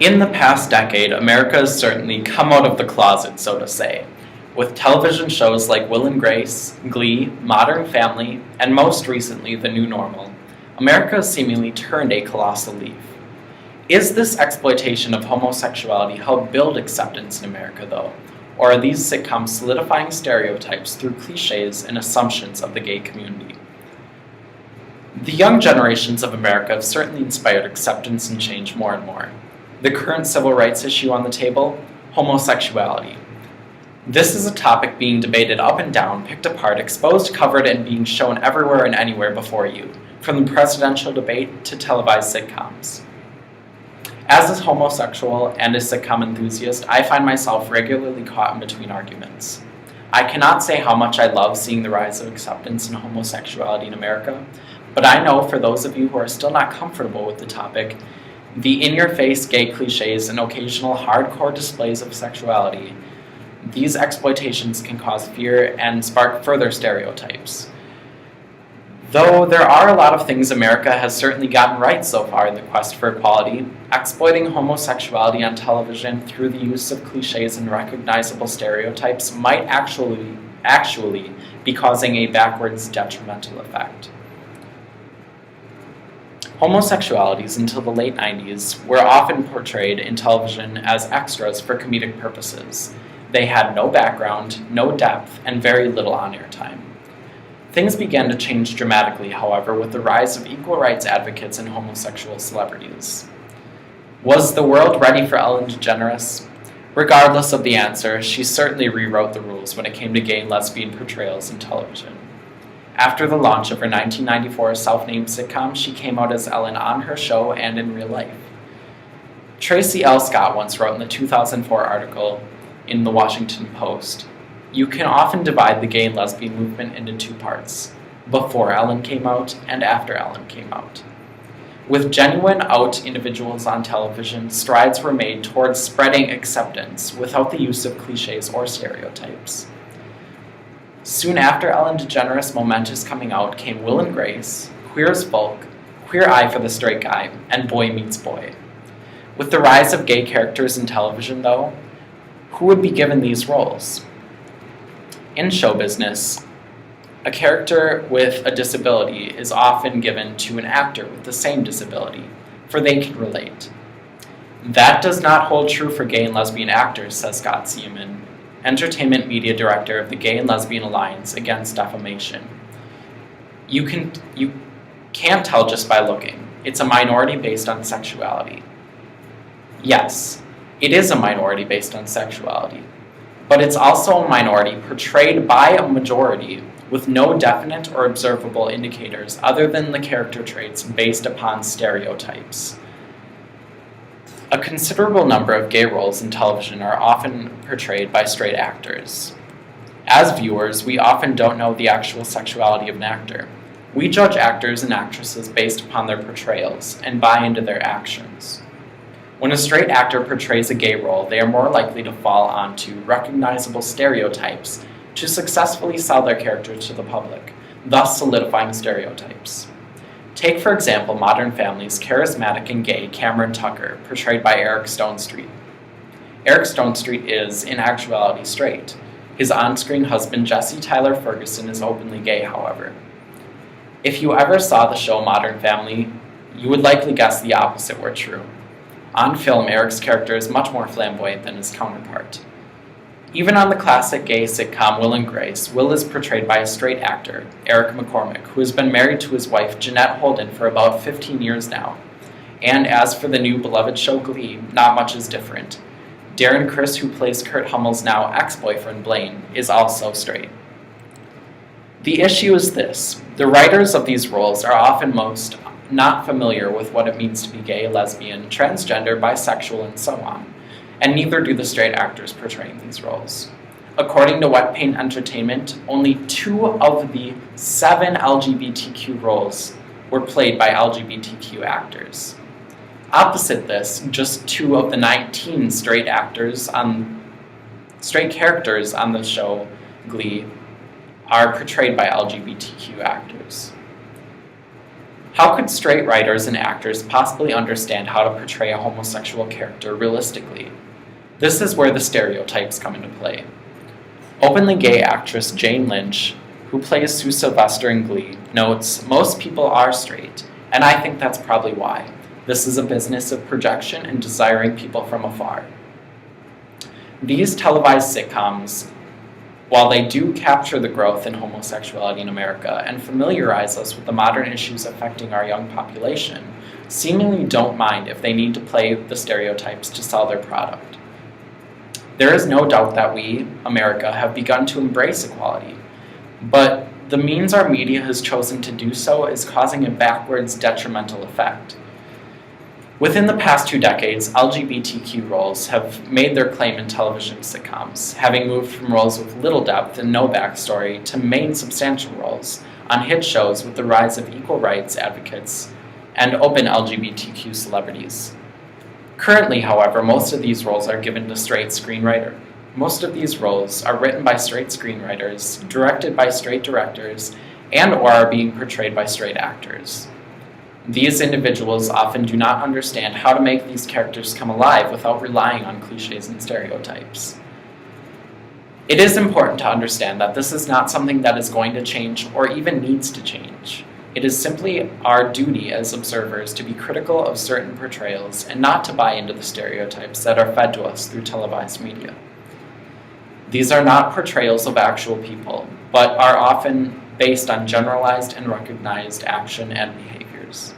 In the past decade, America has certainly come out of the closet, so to say, with television shows like Will and Grace, Glee, Modern Family, and most recently, The New Normal. America has seemingly turned a colossal leaf. Is this exploitation of homosexuality helped build acceptance in America, though? Or are these sitcoms solidifying stereotypes through cliches and assumptions of the gay community? The young generations of America have certainly inspired acceptance and change more and more. The current civil rights issue on the table, homosexuality. This is a topic being debated up and down, picked apart, exposed, covered, and being shown everywhere and anywhere before you, from the presidential debate to televised sitcoms. As a homosexual and a sitcom enthusiast, I find myself regularly caught in between arguments. I cannot say how much I love seeing the rise of acceptance in homosexuality in America, but I know for those of you who are still not comfortable with the topic, the in-your-face gay cliches and occasional hardcore displays of sexuality, these exploitations can cause fear and spark further stereotypes. Though there are a lot of things America has certainly gotten right so far in the quest for equality, exploiting homosexuality on television through the use of cliches and recognizable stereotypes might actually be causing a backwards detrimental effect. Homosexualities until the late 90s were often portrayed in television as extras for comedic purposes. They had no background, no depth, and very little on-air time. Things began to change dramatically, however, with the rise of equal rights advocates and homosexual celebrities. Was the world ready for Ellen DeGeneres? Regardless of the answer, she certainly rewrote the rules when it came to gay and lesbian portrayals in television. After the launch of her 1994 self-named sitcom, she came out as Ellen on her show and in real life. Tracy L. Scott once wrote in the 2004 article in the Washington Post, "You can often divide the gay and lesbian movement into two parts, before Ellen came out and after Ellen came out. With genuine out individuals on television, strides were made towards spreading acceptance without the use of cliches or stereotypes. Soon after Ellen DeGeneres' momentous coming out came Will and Grace, Queer as Folk, Queer Eye for the Straight Guy, and Boy Meets Boy. With the rise of gay characters in television, though, who would be given these roles? In show business, a character with a disability is often given to an actor with the same disability, for they can relate. That does not hold true for gay and lesbian actors, says Scott Seaman, entertainment media director of the Gay and Lesbian Alliance Against Defamation. You can't tell just by looking. It's a minority based on sexuality. Yes, it is a minority based on sexuality, but it's also a minority portrayed by a majority with no definite or observable indicators other than the character traits based upon stereotypes. A considerable number of gay roles in television are often portrayed by straight actors. As viewers, we often don't know the actual sexuality of an actor. We judge actors and actresses based upon their portrayals and buy into their actions. When a straight actor portrays a gay role, they are more likely to fall onto recognizable stereotypes to successfully sell their character to the public, thus solidifying stereotypes. Take, for example, Modern Family's charismatic and gay Cameron Tucker, portrayed by Eric Stonestreet. Eric Stonestreet is, in actuality, straight. His on-screen husband, Jesse Tyler Ferguson, is openly gay, however. If you ever saw the show Modern Family, you would likely guess the opposite were true. On film, Eric's character is much more flamboyant than his counterpart. Even on the classic gay sitcom Will and Grace, Will is portrayed by a straight actor, Eric McCormick, who has been married to his wife, Jeanette Holden, for about 15 years now. And as for the new beloved show Glee, not much is different. Darren Criss, who plays Kurt Hummel's now ex-boyfriend Blaine, is also straight. The issue is this: the writers of these roles are often most not familiar with what it means to be gay, lesbian, transgender, bisexual, and so on. And neither do the straight actors portraying these roles. According to Wet Paint Entertainment, only 2 of the 7 LGBTQ roles were played by LGBTQ actors. Opposite this, just 2 of the 19 straight characters on the show Glee are portrayed by LGBTQ actors. How could straight writers and actors possibly understand how to portray a homosexual character realistically? This is where the stereotypes come into play. Openly gay actress Jane Lynch, who plays Sue Sylvester in Glee, notes, "Most people are straight, and I think that's probably why. This is a business of projection and desiring people from afar." These televised sitcoms, while they do capture the growth in homosexuality in America and familiarize us with the modern issues affecting our young population, seemingly don't mind if they need to play the stereotypes to sell their product. There is no doubt that we, America, have begun to embrace equality, but the means our media has chosen to do so is causing a backwards, detrimental effect. Within the past 2 decades, LGBTQ roles have made their claim in television sitcoms, having moved from roles with little depth and no backstory to main substantial roles on hit shows with the rise of equal rights advocates and open LGBTQ celebrities. Currently, however, most of these roles are given to straight screenwriters. Most of these roles are written by straight screenwriters, directed by straight directors, and/or are being portrayed by straight actors. These individuals often do not understand how to make these characters come alive without relying on cliches and stereotypes. It is important to understand that this is not something that is going to change or even needs to change. It is simply our duty as observers to be critical of certain portrayals and not to buy into the stereotypes that are fed to us through televised media. These are not portrayals of actual people, but are often based on generalized and recognized action and behaviors.